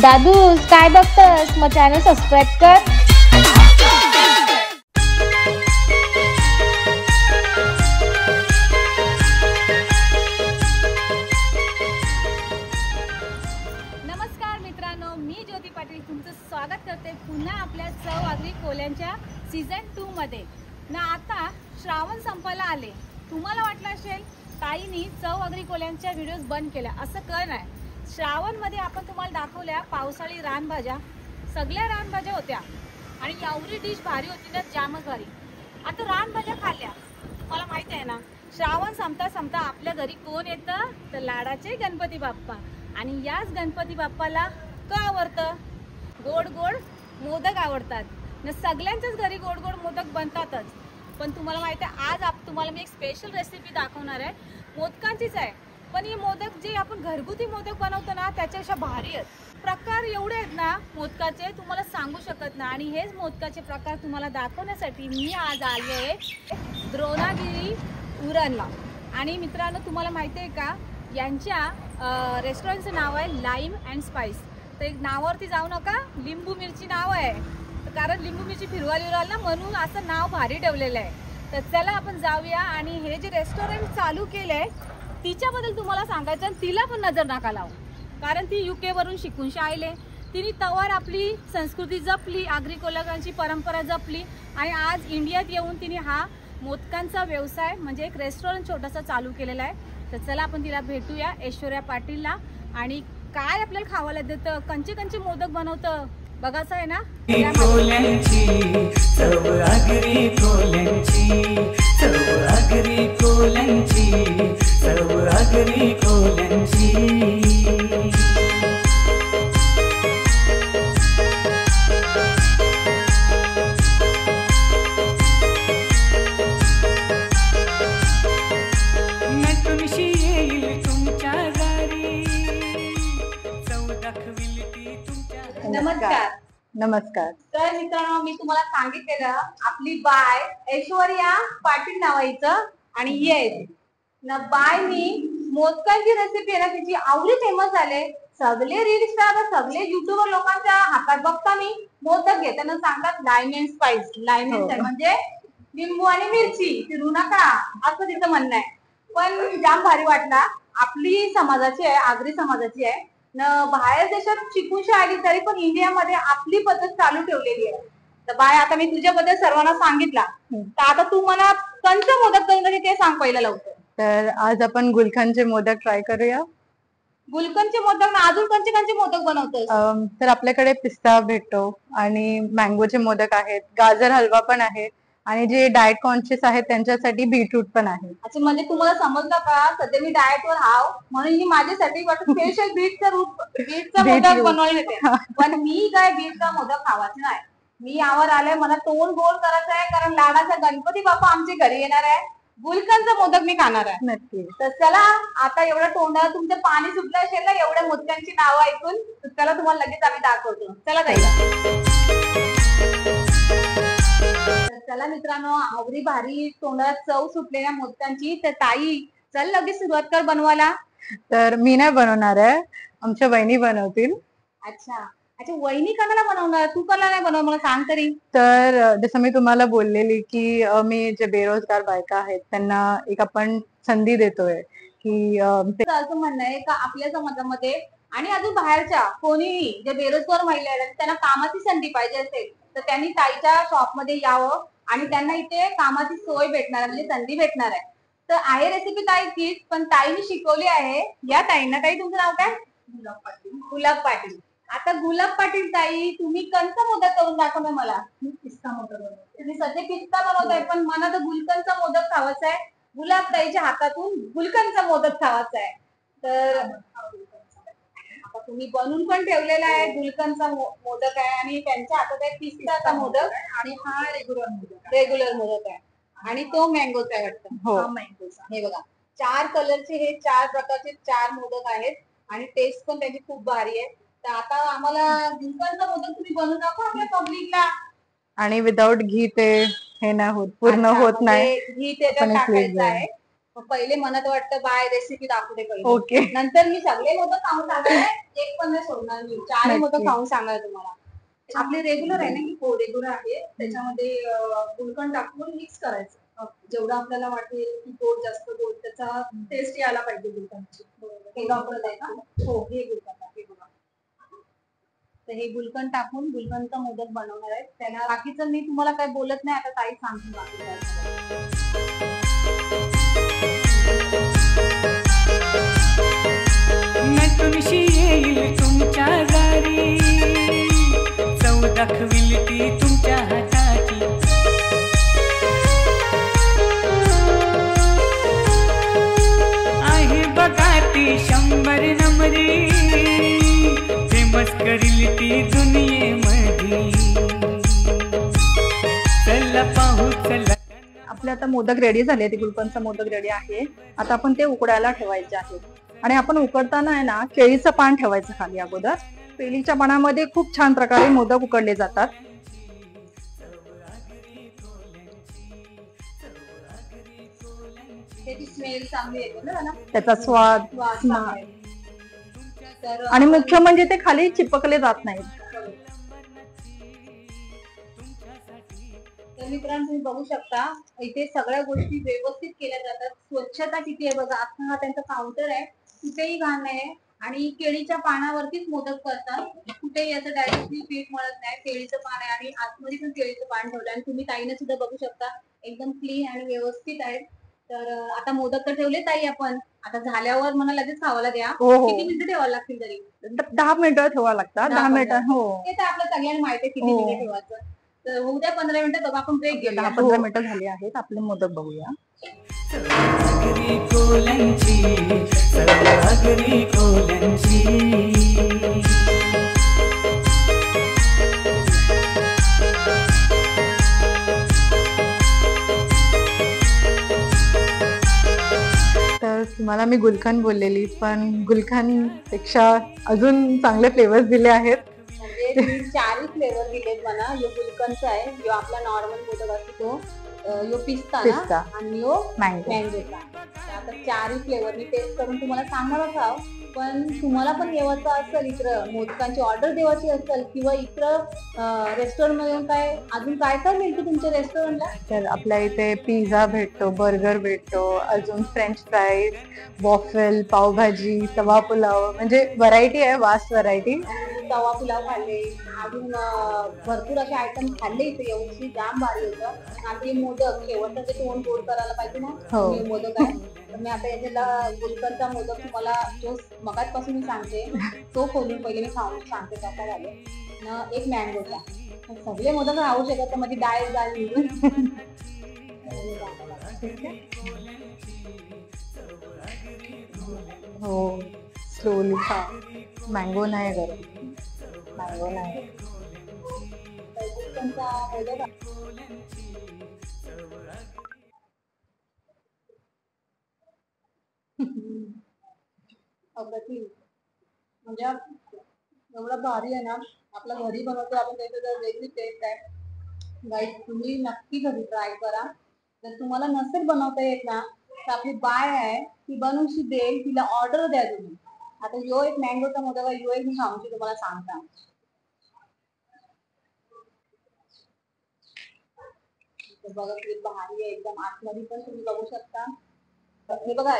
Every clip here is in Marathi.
दादू काय बघतस? मग चॅनल सबस्क्राईब कर. नमस्कार मित्रांनो, मी ज्योती पाटील तुमचं स्वागत करते पुन्हा आपल्या चव आगरी कोल्यांच्या सीझन 2 मध्ये. ना आता श्रावण संपायला आले. तुम्हाला वाटलं असेल ताईंनी चव आगरी कोल्यांच्या व्हिडिओज बंद केल्या. असं कर नाही. श्रावण मध्ये आपण तुम्हाला दाखवल्या पावसाळी रानभाज्या. सगळ्या रानभाज्या होत्या आणि एवढी डिश भारी होती ना, जामच भारी. आता रानभाज्या खाल्ल्या. मला माहिती आहे ना, श्रावण संपता संपता आपल्या घरी कोण येतं तर लाडाचे गणपती बाप्पा. आणि याच गणपती बाप्पाला का आवडतं? गोड गोड मोदक आवडतात ना. सगळ्यांच्याच घरी गोड गोड मोदक बनतातच. पण तुम्हाला माहिती आहे, आज तुम्हाला मी एक स्पेशल रेसिपी दाखवणार आहे. मोदकांचीच आहे, पण हे मोदक जे आपण घरगुती मोदक बनवतो ना त्याच्यापेक्षा भारी आहेत. प्रकार एवढे आहेत ना मोदकाचे, तुम्हाला सांगू शकत नाही. आणि हेच मोदकाचे प्रकार तुम्हाला दाखवण्यासाठी मी आज आले आहे द्रोणागिरी उरणला. आणि मित्रांनो, तुम्हाला माहिती आहे का, यांच्या रेस्टॉरंटचं नाव आहे लाईम अँड स्पाइस. तर एक नावावरती जाऊ नका, लिंबू मिरची नाव आहे. कारण लिंबू मिरची फिरवायला ना, म्हणून असं नाव भारी ठेवलेलं आहे. तर चला आपण जाऊया. आणि हे जे रेस्टॉरंट चालू केलं आहे तिच्याबद्दल तुम्हाला सांगायचं. आणि तिला पण नजर नका लावू, कारण ती UK वरून शिकून शाळेले. तिने तवार आपली संस्कृती जपली, आगरी कोल्यांची परंपरा जपली. आणि आज इंडियात येऊन तिने हा मोदकांचा व्यवसाय म्हणजे एक रेस्टॉरंट छोटासा चालू केलेला आहे. तर चला आपण तिला भेटूया, ऐश्वर्या पाटीलला. आणि काय आपल्याला खावायला देतं, कंचे कंचे मोदक बनवतं बघायचं आहे ना. कोल्यांची चव आगरी कोल्यांची, चव आगरी कोल्यांची, चव आगरी कोल्यांची. नटुनशी येईल तुमच्या दारी, चव दाखविल ती तुमच्या. नमस्कार. नमस्कार. तर मित्रांनो, मी तुम्हाला सांगितलेलं आपली बाय ऐश्वर्या पाटील नावाचं. आणि येस ना बाय मी मोदकांची रेसिपी आहे ना, तिची आवडी फेमस झाले. सगळे रील स्टार, सगळे युट्यूबर लोकांच्या हातात बघता मी मोदक घेताना सांगतात lime and spice. Lime and spice म्हणजे लिंबू आणि मिरची फिरू नका, असं तिचं म्हणणं आहे. पण जाम भारी वाटला. आपली समाजाची आहे, आगरी समाजाची आहे न. बाहेर देशात शिकून आली तरी पण इंडियामध्ये आपली पद्धत चालू ठेवलेली आहे. तर बाय, आता मी तुझ्याबद्दल सर्वांना सांगितला, तर आता तू मला कंच मोदक करून ते सांग पहिलं लवकर. तर आज आपण गुलकंदचे मोदक ट्राय करूया. गुलकंदचे मोदक ना, अजून कंचे कंचे मोदक बनवतोस? तर आपल्याकडे पिस्ता भेटतो आणि मँगोचे मोदक आहेत, गाजर हलवा पण आहे आणि जे डाएट कॉन्शियस आहेत त्यांच्यासाठी बीटरूट पण आहे. अच्छा, म्हणजे तुम्हाला समजलं का, सध्या मी डाएट वर हाव म्हणून मी माझ्यासाठी स्पेशल बीटचा मोदक बनवायला येते. पण मी काय बीटचा मोदक खावायचं नाही. मी यावर आलोय, मला तोंड गोल करायचं आहे, कारण लाडाचा गणपती बाप्पा आमच्या घरी येणार आहे. गुलकंदचा मोदक मी खाणार आहे. नक्की. तर चला, आता एवढं तोंडाला तुमचं पाणी सुटलं असेल ना एवढ्या मोदकांची नावं ऐकून. तर चला तुम्हाला लगेच आम्ही दाखवतो. चला जायला. चला मित्रांनो, आवरी भारी तोंडाला चव सुटलेल्या मोदकांची. तर ताई, चल लगेच सुरुवात कर बनवायला. तर मी नाही बनवणार आहे, आमच्या वहिनी बनवतील. अच्छा अच्छा, वहिनी कणाला बनवणार, तू कला नाही बनव, मला सांग तरी. तर जसं मी तुम्हाला बोललेली की मी जे बेरोजगार बायका आहेत त्यांना एक आपण संधी देतोय की असं म्हणणं आहे का आपल्या समाजामध्ये आणि अजून बाहेरच्या कोणीही जे बेरोजगार महिला आहेत त्यांना कामाची संधी पाहिजे असेल तर त्यांनी ताईच्या शॉपमध्ये यावं आणि त्यांना इथे कामाची सोय भेटणार आहे, म्हणजे संधी भेटणार आहे. तर आहे रेसिपी ताईचीच, पण ताईने शिकवली आहे या ताईंना. ताई, तुमचं नाव काय? गुलाब पाटील. गुलाब पाटील. आता गुलाब पाटील ताई, तुम्ही कंचा मोदक करून दाखवणार मला. पिस्ता मोदक बनवते. तुम्ही सध्या पिस्ता बनवताय, पण मला तर गुलकंदचा मोदक खावायचा आहे. गुलाब ताईच्या हातातून गुलकंदचा मोदक खावायचा आहे. तर आता तुम्ही बनवून पण ठेवलेला आहे गुलकंदचा मोदक आहे आणि त्यांच्या हातात आहे पिस्ताचा मोदक आणि हा रेग्युलर मोदक आहे आणि तो मँगोचा आहे वाटतं. हा मँगोचा. हे बघा, 4 कलरचे हे 4 प्रकारचे 4 मोदक आहेत आणि टेस्ट पण त्याची खूप भारी आहे. तर आता आम्हाला गुलकंदचा मोदक तुम्ही बनवून दाखवा आपल्या पब्लिकला. आणि विदाउट घी ते हे नाही होत, पूर्ण होत नाही. घी त्याच्यात टाकायचं आहे. मग पहिले मनात वाटतं बाय रेसिपी दाखवते पहिले. ओके. नंतर मी सगळे मोदक खाऊन सांगणार आहे, एक पण नाही सोडणार मी. 4 मोदक नक्की. खाऊन सांगणार तुम्हाला. आपले रेग्युलर आहे ना की हो रेग्युलर आहे. त्याच्यामध्ये गुलकंद टाकून मिक्स करायचं. जेवढं आपल्याला वाटेल की गोड जास्त गोड त्याचा टेस्ट यायला पाहिजे गुलकंदची. हे वापरत आहे ना? हो हे गुलकंद आहे बघा. तर हे गुलकंद टाकून गुलकंदचा मोदक बनवणार आहे. त्याला बाकीचं मी तुम्हाला काही बोलत नाही, आता ताई सांगते बाकी काय. नटुनशी येईल तुमच्या दारी, चव दाखविल ती तुमच्या हाताची. आहे बघा ती 100 नंबरी, फेमस करील ती दुनियेमध्ये. चला पाहू चला. आपले आता मोदक रेडी झाले, ते गुलकंदचा मोदक रेडी आहे. आता आपण ते उकडायला ठेवायचे आहेत. आणि आपण उकडताना आहे ना केळीचं पान ठेवायचं खाली अगोदर. केळीच्या पानामध्ये खूप छान प्रकारे मोदक उकडले जातात. त्याची स्मेल चांगली येते ना, त्याचा स्वाद वास चांगला येतो. तर आणि मुख्य म्हणजे ते खाली चिपकले जात नाहीत. तर मित्रांनो तुम्ही बघू शकता इथे सगळ्या गोष्टी व्यवस्थित केल्या जातात. स्वच्छता किती आहे बघा. आता हा त्यांचा काउंटर आहे, कुठेही घाण नाही. आणि केळीच्या पानावरतीच मोदक करतात. कुठेही असं डायरेक्टली पीठ मळत नाही. केळीचं पान आहे आणि आतमध्ये पण केळीचं पान ठेवलं. आणि तुम्ही ताईने सुद्धा बघू शकता एकदम क्लीन आणि व्यवस्थित आहे. तर आता मोदक तर ठेवले ताई आपण. आता झाल्यावर मला लगेच खावायला द्या. हो, हो. किती मिनिटं ठेवायला लागतील तरी? 10 मिनिटं ठेवावं लागतात. 10 मिनिटं. हो. ते तर आपल्या सगळ्यांना माहिती आहे किती हो. मिनिटं ठेवायचं. तर होऊ द्या 15 मिनिटं, बघा आपण ब्रेक घेऊया. 10-15 मिनिटं झाली आहेत. आपले मोदक बघूया. सागरी कोल्यांची, सागरी कोल्यांची. तर तुम्हाला मी गुलकंद बोललेली, पण गुलकंद पेक्षा अजून चांगले फ्लेवर्स दिले आहेत. म्हणजे तुम्ही 4 फ्लेवर दिलेत मला. यो गुलकंदचा आहे, यो आपला नॉर्मल मोदक असतो तो, यो पिस्ता पिस्ता. ना, आणि यो मँगो. मँगोचा. आता 4 फ्लेवर मी टेस्ट करून तुम्हाला सांगणारच आहो. पण तुम्हाला पण येवायचं असेल इकडं, मोदकांची ऑर्डर द्यायची असेल किंवा इकडं रेस्टॉरंट मध्ये काय अजून काय काय मिळतं तुमच्या रेस्टॉरंटला? तर आपल्या इथे पिझ्झा भेटतो, बर्गर भेटतो, अजून फ्रेंच फ्राईज, वॉफल, पावभाजी, तवा पुलाव, म्हणजे व्हरायटी आहे, वास्ट व्हरायटी. तवा पुलाव खाल्ले, अजून भरपूर असे आयटम खाल्ले इथे. एवढी जाम भारी होतं. आणि मोदक शेवटचं ते तोंड गोड करायला पाहिजे ना, हो. हे मोदक आहे. तर मी आता याच्याला गुलकंदचा मोदक तुम्हाला जो मगाचपासून मी सांगते तो खोलून पहिले मी खाऊन सांगते कसा झाले ना. एक मँगोचा. सगळे मोदक राहू शकत माझी डाळ डाळ निघून. हो, स्लोली खा. मँगो नाही गरम. मँगो नाही. गुलकंदचा मोदक अप्रतिम. म्हणजे एवढं भारी आहे ना. आपल्या घरी बनवतो आपण, त्याचं जर वेगळी टेस्ट आहे. गाईस तुम्ही नक्की घरी ट्राय करा. जर तुम्हाला नसेल बनवता येत ना, तर आपली बाय आहे ती बनवून देईल, तिला ऑर्डर द्या तुम्ही. आता यो एक मँगोचा मोदक आहे, यो एक मी खाऊनशी तुम्हाला सांगता. बघा किती भारी आहे एकदम. आतमध्ये पण तुम्ही बघू शकता. हे बघा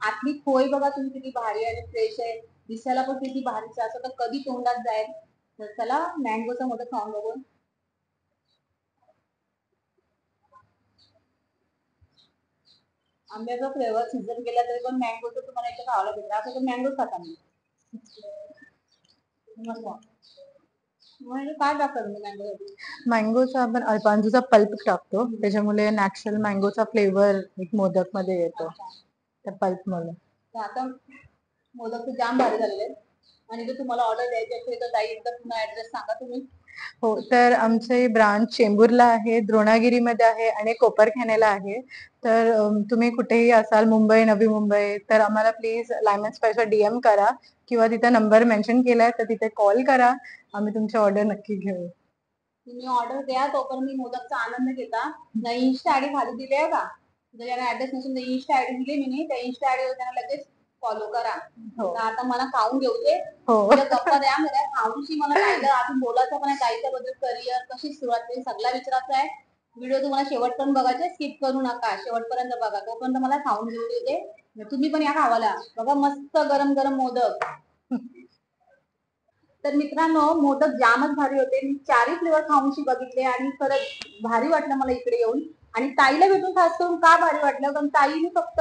आतली खोय बघा तुम्ही किती भारी आणि फ्रेश आहे. दिसायला पण किती भारीच आहे. असं तर कधी तोंडात जाईल. तर चला मँगोचा मोदक खाऊन बघू. आंब्याचा फ्लेवर सीझन गेला तरी पण मँगोचं तुम्हाला इथे खावायला भेटलं. असं तर मँगोच खाता मी. म्हणजे काय टाकतात तुम्ही मँगोसाठी? मँगोचा आपण अल्फान्सोचा पल्प टाकतो, त्याच्यामुळे नॅचरल मँगोचा फ्लेवर एक मोदक मध्ये येतो त्या पल्प मध्ये. तर आता मोदक तर जाम भारी झालेले आहेत. आणि जर तुम्हाला ऑर्डर द्यायची असेल तर ताई एकदा पुन्हा ऍड्रेस सांगा तुम्ही. हो, तर आमचे ब्रांच चेंबूरला आहे, द्रोणागिरीमध्ये आहे आणि कोपरखाण्याला आहे. तर तुम्ही कुठेही असाल, मुंबई, नवी मुंबई, तर आम्हाला प्लीज लायमन स्पाइसवर DM करा किंवा तिथे नंबर मेन्शन केलाय तर तिथे कॉल करा. आम्ही तुमची ऑर्डर नक्की घेऊ. तुम्ही ऑर्डर द्या, तोपर्यंत मी मोदकचा आनंद घेता. नाही इंस्टा आयडी खाली दिली आहे का, ज्यांना ऍड्रेस नसून इन्स्टा आयडी दिली मी, त्या इन्स्टा आयडीवर त्यांना लगेच फॉलो करा. हो. तर आता मला खाऊन घेऊ दे. हो. तुझ्या गप्पा द्या मला खाऊनशी मला काय अजून बोलायचं पण आहे, गाईच्या बद्दल करिअर कशी सुरुवात केली सगळा विचारायचा आहे. व्हिडिओ तुम्हाला शेवटपर्यंत बघायचे, स्किप करू नका, शेवटपर्यंत बघा. तोपर्यंत मला खाऊन घेऊ दे. तुम्ही पण या खावाला बघा, मस्त गरम गरम मोदक. तर मित्रांनो, मोदक जामच भारी होते. मी 4 फ्लेवर खाऊनशी बघितले आणि खरंच भारी वाटलं मला इकडे येऊन. आणि ताईला भेटून खास करून का भारी वाटलं, कारण ताईने फक्त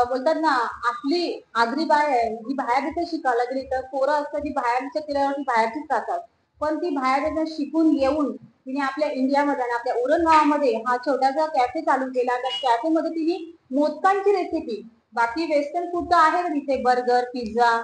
बोलतात ना, आपली आगरी बाय आहे जी बाहेर तिथे शिकायला गेली. तर पोरं असतात जी बाहेरच्या किल्ल्यावरती बाहेरचीच राहतात, पण ती बाहेर तिथे शिकून येऊन तिने आपल्या इंडियामध्ये आणि आपल्या उरण गावामध्ये हा छोटासा कॅफे चालू केला. त्या कॅफेमध्ये तिने मोदकांची रेसिपी, बाकी वेस्टर्न फूड तर आहे ना तिथे, बर्गर पिझ्झा,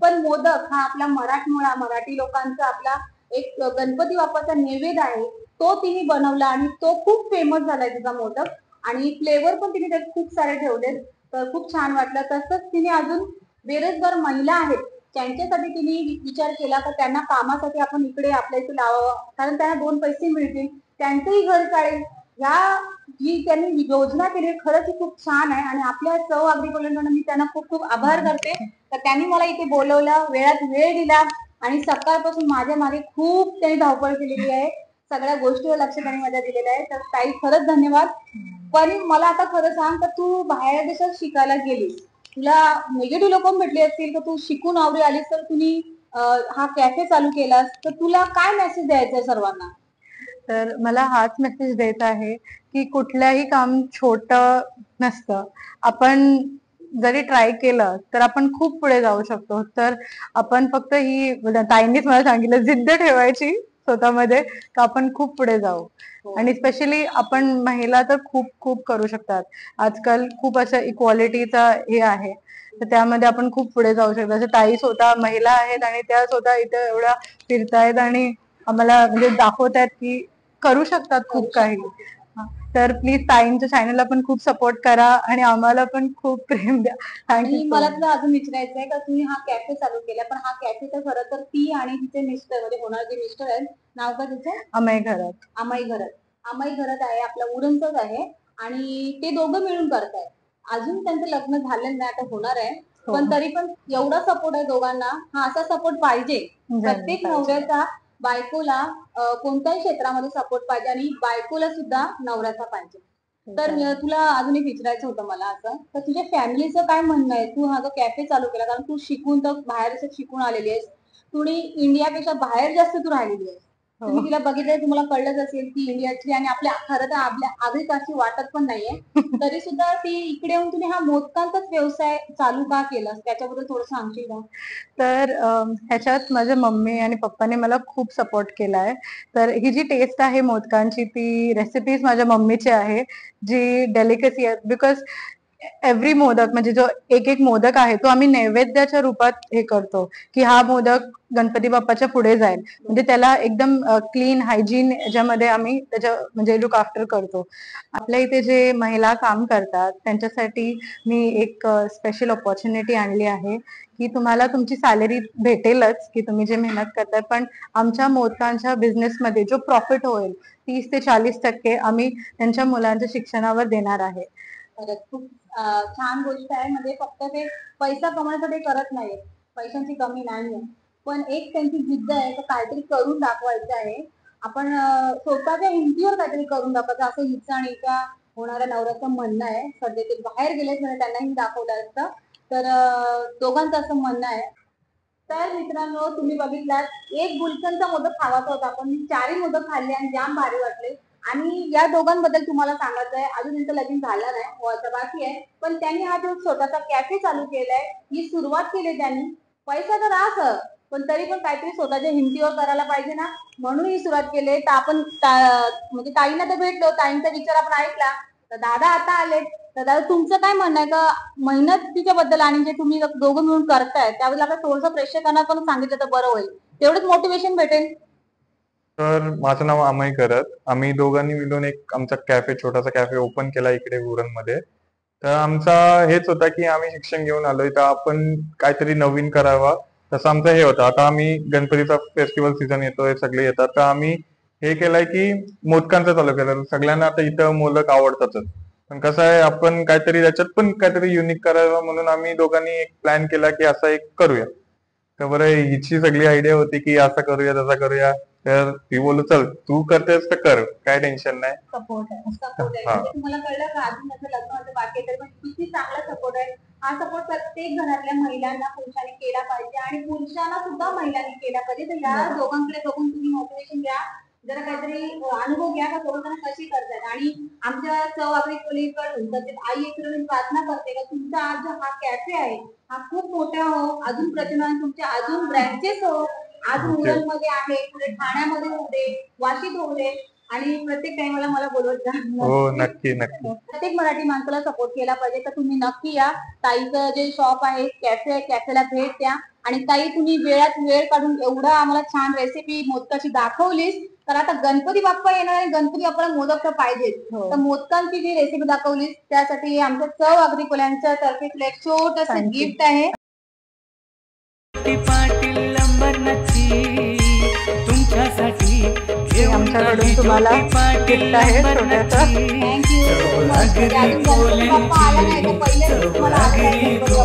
पण मोदक हा आपला मराठी लोकांचा आपला एक गणपती बाप्पाचा नैवेद्य आहे, तो तिने बनवला आणि तो खूप फेमस झालाय तिचा मोदक. आणि फ्लेवर पण तिने त्यात खूप सारे ठेवले, तर खूप छान वाटलं. तसंच तिने अजून बेरोजगार महिला आहेत त्यांच्यासाठी तिने विचार केला की त्यांना कामासाठी आपण इकडे आपल्या इथे लावावं, कारण त्यांना 2 पैसे मिळतील, त्यांचंही घर चालेल. जी त्यांनी योजना केली खरंच खूप छान आहे. आणि आपल्या चव अग्रिकोल्यांकडून मी त्यांना खूप खूप आभार करते. तर त्यांनी मला इथे बोलवलं, वेळात वेळ दिला आणि सकाळपासून माझ्या मागे खूप त्यांनी धावपळ केलेली आहे, सगळ्या गोष्टीवर लक्ष त्यांनी माझ्या दिलेलं आहे. तर ताई खरंच धन्यवाद. पण मला आता खरं सांग, तर तू बाहेर देशात शिकायला गेलीस, तुला निगेटिव्ह लोक भेटले असतील, तर तू शिकून आवडी आलीस, तर तुम्ही हा कॅफे चालू केलास, तर तुला काय मेसेज द्यायचा आहे सर्वांना? तर मला हाच मेसेज द्यायचा आहे की कुठल्याही काम छोटं नसतं. आपण जरी ट्राय केलं तर आपण खूप पुढे जाऊ शकतो. तर आपण फक्त ही ताईंनीच मला सांगितलं, जिद्द ठेवायची स्वतःमध्ये, का आपण खूप पुढे जाऊ. आणि स्पेशली आपण महिला तर खूप खूप करू शकतात. आजकाल खूप असं इक्वालिटीचा हे आहे, तर त्यामध्ये आपण खूप पुढे जाऊ शकतो. जसं ताई स्वतः महिला आहेत आणि त्या स्वतः इथे एवढ्या फिरतायत आणि आम्हाला म्हणजे दाखवतायत की करू शकतात खूप काही. तर प्लीज ताईंच्या चॅनलला पण खूप सपोर्ट करा आणि आम्हाला पण खूप प्रेम द्या. आणि मला तुला अजून विचारायचं आहे का, तुम्ही हा कॅफे चालू केला, पण हा कॅफे तर खरं तर ती आणि तिचे मिस्टर म्हणजे होणार जे मिस्टर आहेत, नाव काय तिचं? अमय घरात. अमय घरात आहे, आपल्या उरणचंच आहे. आणि ते दोघं मिळून करतायत. अजून त्यांचं लग्न झालेलं नाही, आता होणार आहे. पण तरी पण एवढा सपोर्ट आहे दोघांना. हा असा सपोर्ट पाहिजे प्रत्येक नवऱ्याचा बायकोला. कोणत्याही क्षेत्रामध्ये सपोर्ट पाहिजे आणि बायकोला सुद्धा नवऱ्याचा पाहिजे. तर तुला अजून एक विचारायचं होतं मला असं, तर तुझ्या फॅमिलीचं काय म्हणणं आहे? तू हा जो कॅफे चालू केला, कारण तू शिकून तर बाहेर शिकून आलेली आहेस, तुम्ही इंडियापेक्षा बाहेर जास्त तू राहिलेली आहेस. तुम्ही तिला बघितलं, तुम्हाला कळलंच असेल ती इंडियाची आणि आपल्या खरं तर आपल्या आगळीकाची वाटत पण नाहीये. तरी सुद्धा ती इकडे येऊन तुम्ही हा मोदकांचाच व्यवसाय चालू का केला, त्याच्याबद्दल थोडं सांगशील का? तर ह्याच्यात माझ्या मम्मी आणि पप्पाने मला खूप सपोर्ट केलाय. तर ही जी टेस्ट आहे मोदकांची, ती रेसिपीज माझ्या मम्मीची आहे, जी डेलिकेसी आहे. बिकॉज एव्हरी मोदक म्हणजे जो एक एक मोदक आहे तो आम्ही नैवेद्याच्या रूपात हे करतो, की हा मोदक गणपती बाप्पाच्या पुढे जाईल. म्हणजे त्याला एकदम क्लीन हायजीन याच्यामध्ये आम्ही त्याच्या म्हणजे लुक आफ्टर करतो. आपल्या इथे जे महिला काम करतात त्यांच्यासाठी मी एक स्पेशल ऑपॉर्च्युनिटी आणली आहे, की तुम्हाला तुमची सॅलरी भेटेलच की तुम्ही जे मेहनत करताय, पण आमच्या मोदकांच्या बिझनेसमध्ये जो प्रॉफिट होईल 30 ते 40% आम्ही त्यांच्या मुलांच्या शिक्षणावर देणार आहे. खरंच खूप छान गोष्ट आहे. म्हणजे फक्त ते पैसा कमवण्यासाठी करत नाहीये, पैशांची कमी नाहीये, पण एक त्यांची जिद्द आहे तर काहीतरी करून दाखवायचं आहे. आपण स्वतःच्या हिमतीवर काहीतरी करून दाखवायचं, असं हिचं आणि हिच्या होणाऱ्या नवऱ्याचं म्हणणं आहे. सध्या ते बाहेर गेलेच म्हणजे त्यांनाही दाखवलं असतं. तर दोघांचं असं म्हणणं आहे. तर मित्रांनो, तुम्ही बघितलात, एक गुलकंदचा मोदक खावाचा होता, पण मी 4ही मोदक खाल्ले आणि जाम भारी वाटले. आणि या दोघांबद्दल तुम्हाला सांगायचं आहे, अजून त्यांचं लगीन झालं नाही, व्हायचं बाकी आहे, पण त्यांनी हा जो छोटासा कॅफे चालू केलाय, ही सुरुवात केली त्यांनी. पैसा तर असं, पण तरी पण काहीतरी स्वतःच्या हिमतीवर करायला पाहिजे ना, म्हणून ही सुरुवात केली. तर आपण म्हणजे ताईंना तर भेटलो, ताईंचा विचार आपण ऐकला, तर दादा आता आले. तर दादा, तुमचं काय म्हणणं आहे का मेहनतीच्या बद्दल आणि जे तुम्ही दोघं मिळून करताय त्यावेळेला आपण थोडंसं प्रेक्षकांना पण सांगितलं तर बरं होईल, तेवढंच मोटिवेशन भेटेल. तर माझं नाव अमय करत. आम्ही दोघांनी मिळून एक आमचा छोटासा कॅफे ओपन केला इकडे उरणमध्ये. तर आमचा हेच होता की आम्ही शिक्षण घेऊन आलोय तर आपण काहीतरी नवीन करावा, तसं आमचं हे होतं. आता आम्ही गणपतीचा फेस्टिवल सीझन येतोय, सगळे येतात, तर आम्ही हे केलंय की मोदकांचं चालू केलं. सगळ्यांना आता इथं मोदक आवडतातच, पण कसं आहे, आपण काहीतरी त्याच्यात पण काहीतरी युनिक करावं म्हणून आम्ही दोघांनी एक प्लॅन केला की असा एक करूया. तर बरं, हिची सगळी आयडिया होती की असं करूया तसं करूया. तर ती बोलू चल तू करतेस तर कर, काय टेन्शन नाही. सपोर्ट आहे. हा. म्हणजे तुम्हाला कळलं का अजून माझं लग्न माझं बाकी आहे, तरी पण किती चांगला सपोर्ट आहे. हा सपोर्ट प्रत्येक घरातल्या महिलांना पुरुषांनी केला पाहिजे आणि पुरुषांना सुद्धा महिलांनी केला पाहिजे. तर या दोघांकडे बघून तुम्ही मोटिवेशन घ्या, जरा काहीतरी अनुभव घ्या का दोघं कशी करतात. आणि आमच्या सहवागरी खोलीकडून तर आई एकत्र मी प्रार्थना करते का तुमचा आज जो हा कॅफे आहे हा खूप मोठा हो, अजून प्रचलन तुमच्या अजून ब्रँचेस हो, अजून उरणमध्ये आहे, पुढे ठाण्यामध्ये होऊ दे, वाशीत होऊ दे आणि प्रत्येक टाइमला मला बोलवत जा. हो, नक्की नक्की. प्रत्येक मराठी माणसाला सपोर्ट केला पाहिजे. तर तुम्ही नक्की या. ताईचं जे शॉप आहे कॅफे आहे, कॅफेला भेट द्या. आणि ताई तुम्ही वेळात वेळ काढून एवढा आम्हाला छान रेसिपी मोदकाची दाखवलीस. तर आता गणपती बाप्पा येणार आहे, गणपती बाप्पाला मोदक तर पाहिजेच. तर मोदकांची जी रेसिपी दाखवलीस त्यासाठी आमच्या सहवागरी कोल्यांच्या तर्फे तुला एक छोटंसं गिफ्ट आहे. पाटील लंबरनाची तुमच्यासाठी घेऊन आमच्याकडून तुम्हाला गिफ्ट आहे छोटंसं. थँक्यू. अजून गणपती बाप्पा आला नाही तर पहिले तुम्हाला थँक्यू.